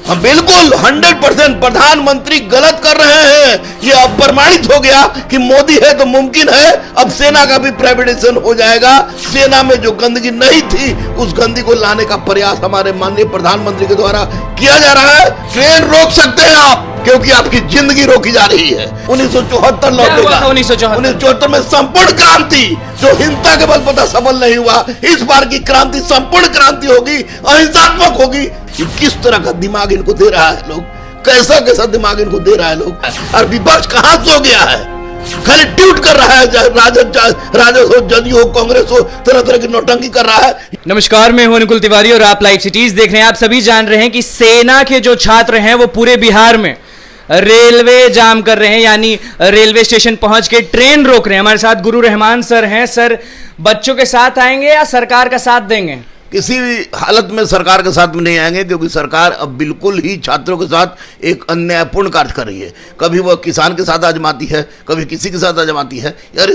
हाँ बिल्कुल 100% प्रधानमंत्री गलत कर रहे हैं। ये अब प्रमाणित हो गया कि मोदी है तो मुमकिन है अब सेना का भी प्राइवेटाइजेशन हो जाएगा। सेना में जो गंदगी नहीं थी उस गंदगी को लाने का प्रयास हमारे माननीय प्रधानमंत्री के द्वारा किया जा रहा है। ट्रेन रोक सकते हैं आप क्योंकि आपकी जिंदगी रोकी जा रही है। 1974 लौटेगा। 1974 में संपूर्ण क्रांति जो हिंसा के बल पर सफल नहीं हुआ, इस बार की क्रांति संपूर्ण क्रांति होगी, अहिंसात्मक होगी। ये किस तरह का दिमाग इनको दे रहा है लोग, कैसा कैसा दिमाग इनको दे रहा है लोग। और विपक्ष कहां सो गया है, खाली ट्वीट कर रहा है। राजद हो, जदयू हो, कांग्रेस हो, तरह तरह की नौटंकी कर रहा है। नमस्कार, मैं हूं अनुकुल तिवारी और आप लाइव सिटीज देख रहे हैं। आप सभी जान रहे हैं कि सेना के जो छात्र हैं वो पूरे बिहार में रेलवे जाम कर रहे हैं, यानी रेलवे स्टेशन पहुंच के ट्रेन रोक रहे हैं। हमारे साथ गुरु रहमान सर हैं। सर, बच्चों के साथ आएंगे या सरकार का साथ देंगे? किसी भी हालत में सरकार के साथ में नहीं आएंगे क्योंकि सरकार अब बिल्कुल ही छात्रों के साथ एक अन्यायपूर्ण कार्य कर रही है। कभी वह किसान के साथ आजमाती है, कभी किसी के साथ आजमाती है। यार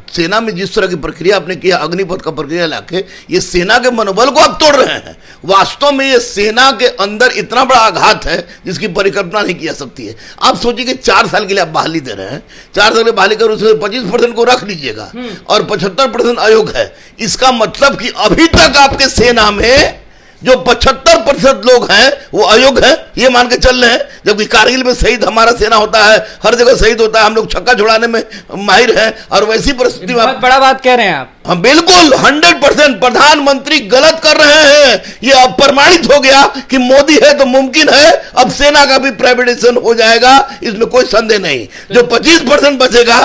सेना में जिस तरह की प्रक्रिया आपने किया, अग्निपथ का प्रक्रिया लाके, ये सेना के मनोबल को आप तोड़ रहे हैं। वास्तव में ये सेना के अंदर इतना बड़ा आघात है जिसकी परिकल्पना नहीं की जा सकती है। आप सोचिए कि 4 साल के लिए आप बहाली दे रहे हैं, 4 साल की बहाली कर उसमें 25% को रख लीजिएगा और 75% अयोग्य है। इसका मतलब कि अभी तक आपके सेना में जो 75% लोग हैं वो अयोग्य हैं, ये मान के चल रहे हैं। जबकि कारगिल में शहीद हमारा सेना होता है, हर जगह शहीद होता है, हम लोग छक्का छुड़ाने में माहिर हैं। और वैसी परिस्थिति में बड़ा बात कह रहे हैं आप। हाँ बिल्कुल 100% प्रधानमंत्री गलत कर रहे हैं। ये अब प्रमाणित हो गया कि मोदी है तो मुमकिन है अब सेना का भी प्राइवेटाइजेशन हो जाएगा, इसमें कोई संदेह नहीं। जो 25% बचेगा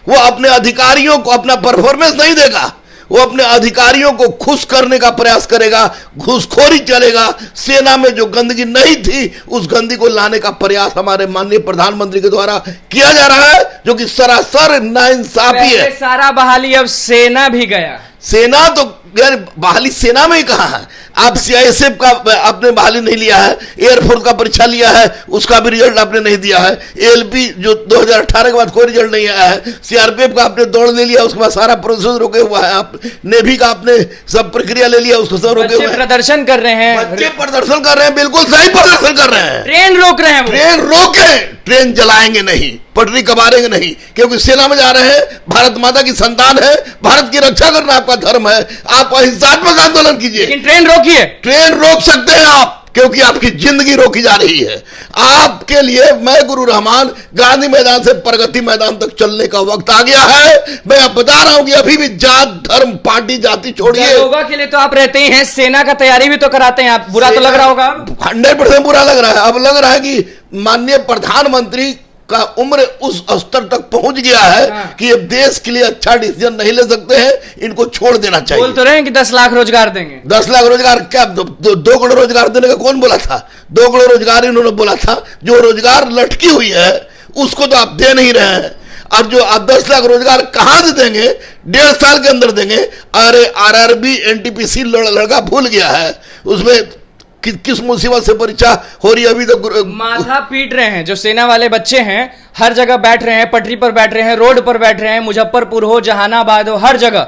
वो अपने अधिकारियों को अपना परफॉर्मेंस नहीं देगा, वो अपने अधिकारियों को खुश करने का प्रयास करेगा, घूसखोरी चलेगा। सेना में जो गंदगी नहीं थी उस गंदगी को लाने का प्रयास हमारे माननीय प्रधानमंत्री के द्वारा किया जा रहा है, जो कि सरासर नाइंसाफी है। सारा बहाली अब सेना भी गया। सेना तो यार बहाली सेना में ही कहा है। आप सीआईएसएफ का आपने बहाली नहीं लिया है, एयरफोर्स का परीक्षा लिया है, उसका भी रिजल्ट आपने नहीं दिया है। एएलपी जो 2018 के बाद कोई रिजल्ट नहीं आया है। सीआरपीएफ का आपने दौड़ ले लिया, उसके बाद सारा प्रोसेस रुके हुआ है। आप नेवी का आपने सब प्रक्रिया ले लिया, उसको सब रुके हुए हैं। प्रदर्शन कर रहे हैं, बच्चे प्रदर्शन कर रहे हैं, बिल्कुल सही प्रदर्शन कर रहे हैं। ट्रेन रोक रहे हैं, ट्रेन रोके, ट्रेन जलाएंगे नहीं, पटरी कबारेंगे नहीं, क्योंकि सेना में जा रहे हैं। भारत माता की संतान है, भारत की रक्षा करना आपका धर्म है। आप अहिंसात्मक आंदोलन कीजिए, लेकिन ट्रेन रोकिए। ट्रेन रोक सकते हैं आप क्योंकि आपकी जिंदगी रोकी जा रही है। आपके लिए मैं गुरु रहमान गांधी मैदान से प्रगति मैदान तक चलने का वक्त आ गया है। मैं आप बता रहा हूं कि अभी भी जात धर्म पार्टी जाति छोड़िए। योगा के लिए तो आप रहते ही हैं, सेना का तैयारी भी तो कराते हैं आप। बुरा तो लग रहा होगा? 100% बुरा लग रहा है। अब लग रहा है कि माननीय प्रधानमंत्री का उम्र उस स्तर तक पहुंच गया है कि ये देश के लिए अच्छा डिसीजन नहीं ले सकते हैं, इनको छोड़ देना चाहिए। बोल तो रहे हैं कि 10 लाख रोजगार देंगे। 10 लाख रोजगार क्या? 2 करोड़ रोजगार देने का कौन बोला था? 2 करोड़ रोजगार इन्होंने बोला था। जो रोजगार लटकी हुई है उसको तो आप दे नहीं रहे हैं। अब जो आप 10 लाख रोजगार कहां से देंगे? 1.5 साल के अंदर देंगे। अरे आरआरबी एनटीपीसी लड़का भूल गया है, उसमें किस मुसीबत से परीक्षा हो रही है अभी तो। माथा पीट रहे हैं जो सेना वाले बच्चे हैं, हर जगह बैठ रहे हैं, पटरी पर बैठ रहे हैं, रोड पर बैठ रहे हैं, मुजफ्फरपुर हो, जहानाबाद हो, हर जगह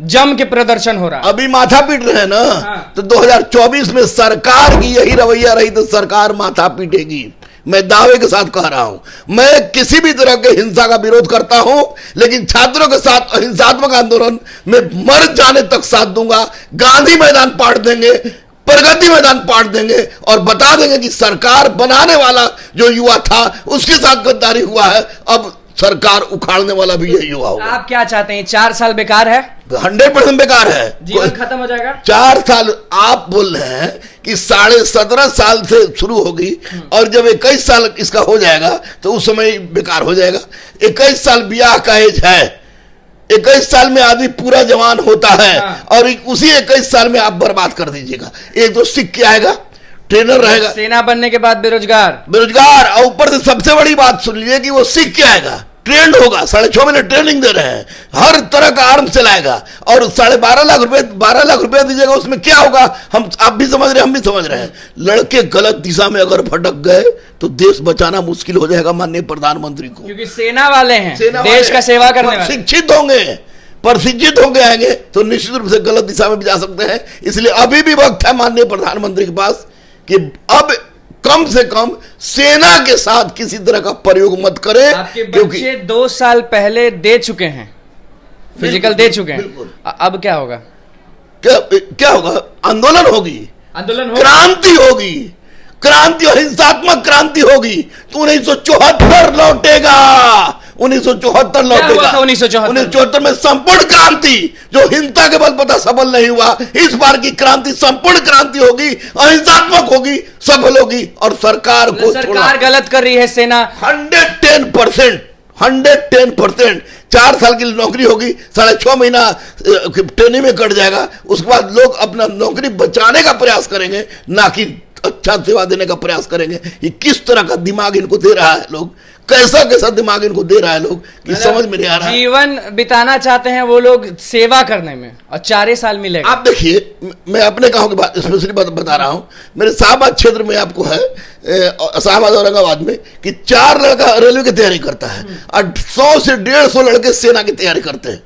जम के प्रदर्शन हो रहा है। अभी माथा पीट रहे हैं ना। तो 2024 में सरकार की यही रवैया रही तो सरकार माथा पीटेगी। मैं दावे के साथ कह रहा हूं। मैं किसी भी तरह के हिंसा का विरोध करता हूं, लेकिन छात्रों के साथ अहिंसात्मक आंदोलन में मर जाने तक साथ दूंगा। गांधी मैदान पाट देंगे, प्रगति मैदान पाट देंगे और बता देंगे कि सरकार बनाने वाला जो युवा था उसके साथ गद्दारी हुआ है, अब सरकार उखाड़ने वाला भी यही युवा होगा। आप क्या चाहते हैं? 4 साल बेकार है? 100% बेकार है। जीवन खत्म हो जाएगा। 4 साल आप बोल रहे हैं कि 17.5 साल से शुरू होगी और जब 21 साल इसका हो जाएगा तो उस समय बेकार हो जाएगा। 21 साल ब्याह का एज है। 21 साल में आदमी पूरा जवान होता है और उसी 21 साल में आप बर्बाद कर दीजिएगा। एक तो सीख के आएगा, ट्रेनर रहेगा, सेना बनने के बाद बेरोजगार और ऊपर से सबसे बड़ी बात सुन लीजिए कि वो सीख के आएगा, ट्रेंड होगा। 6.5 महीने ट्रेनिंग दे रहे हैं, हर तरह का आर्म चलाएगा और 12.5 लाख रुपए 12 लाख रुपए दीजिएगा। उसमें क्या होगा? आप भी समझ रहे हैं, हम भी समझ रहे हैं। लड़के गलत दिशा में अगर भटक गए तो देश बचाना मुश्किल हो जाएगा माननीय प्रधानमंत्री को, क्योंकि सेना वाले हैं, देश का सेवा करने वाले। शिक्षित होंगे, प्रशिक्षित होंगे आएंगे तो निश्चित रूप से गलत दिशा में भी जा सकते हैं। इसलिए अभी भी वक्त है माननीय प्रधानमंत्री के पास कि अब कम से कम सेना के साथ किसी तरह का प्रयोग मत करें। आपके बच्चे 2 साल पहले दे चुके हैं, फिजिकल दे चुके हैं, अब क्या होगा? क्या होगा? आंदोलन होगी, क्रांति होगी, क्रांति और हिंसात्मक क्रांति होगी। तो 1974 लौटेगा, 1974 लौटेगा। 1974 में संपूर्ण क्रांति जो हिंसा के बल पता सफल नहीं हुआ, इस बार की क्रांति संपूर्ण क्रांति होगी, अहिंसात्मक होगी, सफल होगी। और सरकार को सरकार गलत कर रही है, सेना 110%, 4 साल की नौकरी होगी, 6.5 महीना ट्रेनिंग में कट जाएगा। उसके बाद लोग अपना नौकरी बचाने का प्रयास करेंगे, ना कि अच्छा सेवा देने का प्रयास करेंगे। ये किस तरह का दिमाग इनको दे रहा है लोग, कैसा दिमाग इनको दे रहा है लोग कि समझ में नहीं आ रहा। जीवन बिताना चाहते हैं वो लोग सेवा करने में, और 4 साल मिलेगा। आप देखिए, मैं अपने गांव की बात स्पेशली बता रहा हूं। मेरे शाहबाद क्षेत्र में आपको है, शाहबाद औरंगाबाद में, कि 4 लड़का रेलवे की तैयारी करता है और 100 से 150 लड़के सेना की तैयारी करते हैं।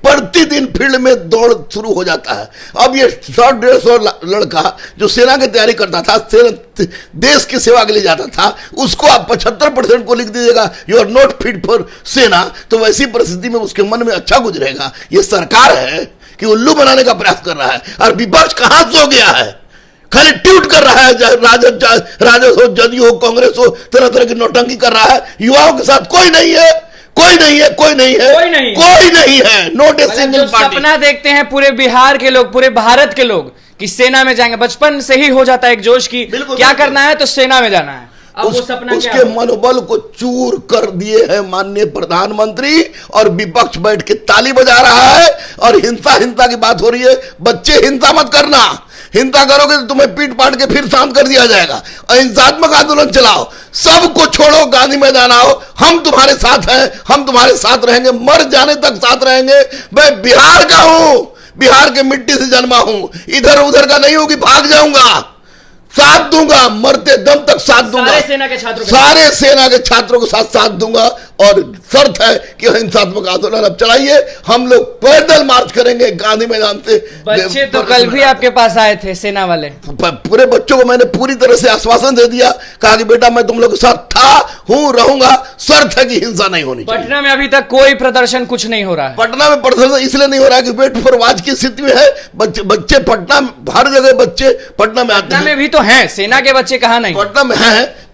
प्रतिदिन फील्ड में दौड़ शुरू हो जाता है। अब ये 100-150 लड़का जो सेना की तैयारी करता था, देश की सेवा के लिए जाता था, उसको आप 75% को लिख दीजिएगा you are not fit for सेना, तो वैसी परिस्थिति में उसके मन में अच्छा गुजरेगा। ये सरकार है कि उल्लू बनाने का प्रयास कर रहा है, और विपक्ष कहां सो गया है, खाली ट्वीट कर रहा है। राजद हो, जदयू हो, कांग्रेस हो, तरह तरह की नौटंकी कर रहा है। युवाओं के साथ कोई नहीं है, कोई नहीं है, नॉट ए सिंगल पार्टी। सपना देखते हैं पूरे बिहार के लोग, पूरे भारत के लोग कि सेना में जाएंगे, बचपन से ही हो जाता है एक जोश की क्या करना है तो सेना में जाना है। अब वो सपना उसके मनोबल को चूर कर दिए हैं माननीय प्रधानमंत्री, और विपक्ष बैठ के ताली बजा रहा है। और हिंसा की बात हो रही है। बच्चे, हिंसा मत करना, हिंसा करोगे तो तुम्हें पीट पाट के फिर शांत कर दिया जाएगा। अहिंसात्मक आंदोलन चलाओ, सबको छोड़ो, गांधी मैदान आओ, हम तुम्हारे साथ हैं, हम तुम्हारे साथ रहेंगे, मर जाने तक साथ रहेंगे। मैं बिहार का हूं, बिहार के मिट्टी से जन्मा हूं, इधर उधर का नहीं हूं कि भाग जाऊंगा, साथ दूंगा, मरते दम तक साथ दूंगा, सारे सेना के छात्रों के साथ दूंगा। और शर्त है कि हिंसात्मक आंदोलन अब चलाइए, हम लोग पैदल मार्च करेंगे गांधी मैदान से। बच्चे तो कल भी आपके पास आए थे, सेना वाले। पूरे बच्चों को मैंने पूरी तरह से आश्वासन दे दिया, कहा कि बेटा मैं तुम लोग के साथ था, हूं, रहूंगा, शर्त है कि हिंसा नहीं होनी चाहिए। पटना में अभी तक कोई प्रदर्शन कुछ नहीं हो रहा है। पटना में प्रदर्शन इसलिए नहीं हो रहा है कि वेट फॉर वाच की स्थिति में है। बच्चे पटना, हर जगह बच्चे पटना में आते हैं। में भी तो हैं, सेना के बच्चे कहां नहीं?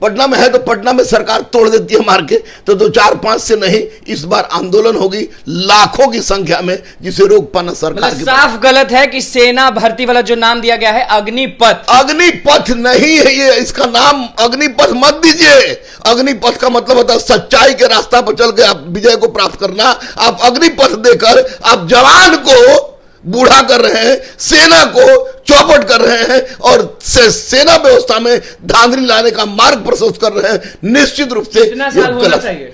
पटना में है तो पटना में सरकार तोड़ देती है मार के। तो 2-4-5 से नहीं, इस बार आंदोलन होगी लाखों की संख्या में, जिसे रोक पाना सरकार की साफ गलत है कि सेना भर्ती वाला जो नाम दिया गया है अग्निपथ नहीं है ये, इसका नाम अग्निपथ मत दीजिए। अग्निपथ का मतलब होता है सच्चाई के रास्ता पर चल के आप विजय को प्राप्त करना। आप अग्निपथ देकर आप जवान को बूढ़ा कर रहे हैं, सेना को चौपट कर रहे हैं, और सेना व्यवस्था में धांधली लाने का मार्ग प्रशस्त कर रहे हैं। निश्चित रूप से कितना साल होना चाहिए?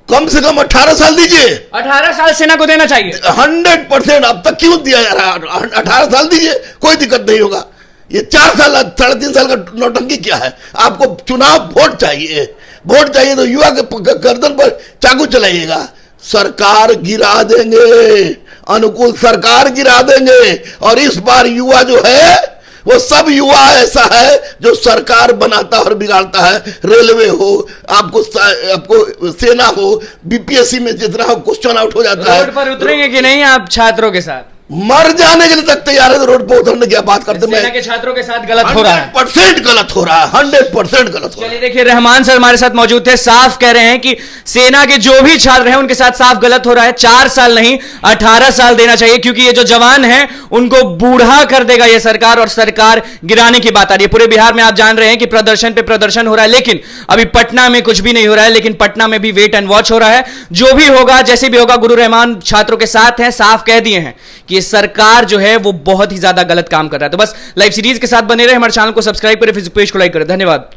कम से कम 18 साल दीजिए। 18 साल सेना को देना चाहिए 100%। अब तक क्यों दिया जा रहा है? 18 साल दीजिए, कोई दिक्कत नहीं होगा। ये 4 साल 3.5 साल का नौटंकी क्या है? आपको चुनाव वोट चाहिए तो युवा के गर्दन पर चाकू चलाइएगा। सरकार गिरा देंगे, अनुकूल सरकार गिरा देंगे। और इस बार युवा जो है वो सब युवा ऐसा है जो सरकार बनाता और बिगाड़ता है। रेलवे हो, आपको सेना हो, बीपीएससी में जितना हो क्वेश्चन आउट हो जाता है। रोड पर उतरेंगे कि नहीं आप छात्रों के साथ? मर जाने के लिए तक तैयार है, तो रोड पर उतरने की बात करते हैं। सेना के छात्रों के साथ गलत हो रहा है, 100% गलत हो रहा है, 100% गलत हो रहा है। चलिए देखिए, रहमान सर हमारे साथ मौजूद थे, साफ कह रहे हैं कि सेना के जो भी छात्र हैं उनके साथ साफ गलत हो रहा है। 4 साल नहीं 18 साल देना चाहिए, क्योंकि ये जो जवान हैं उनको बूढ़ा कर देगा ये सरकार, और सरकार गिराने की बात आ रही है। पूरे बिहार में आप जान रहे हैं कि प्रदर्शन पे प्रदर्शन हो रहा है, लेकिन अभी पटना में कुछ भी नहीं हो रहा है। लेकिन पटना में भी वेट एंड वॉच हो रहा है। जो भी होगा, जैसे भी होगा, गुरु रहमान छात्रों के साथ हैं, साफ कह दिए हैं कि सरकार जो है वो बहुत ही ज्यादा गलत काम कर रहा है। तो बस लाइव सीरीज के साथ बने रहे, हमारे चैनल को सब्सक्राइब करें, फेसबुक पेज को लाइक करें। धन्यवाद।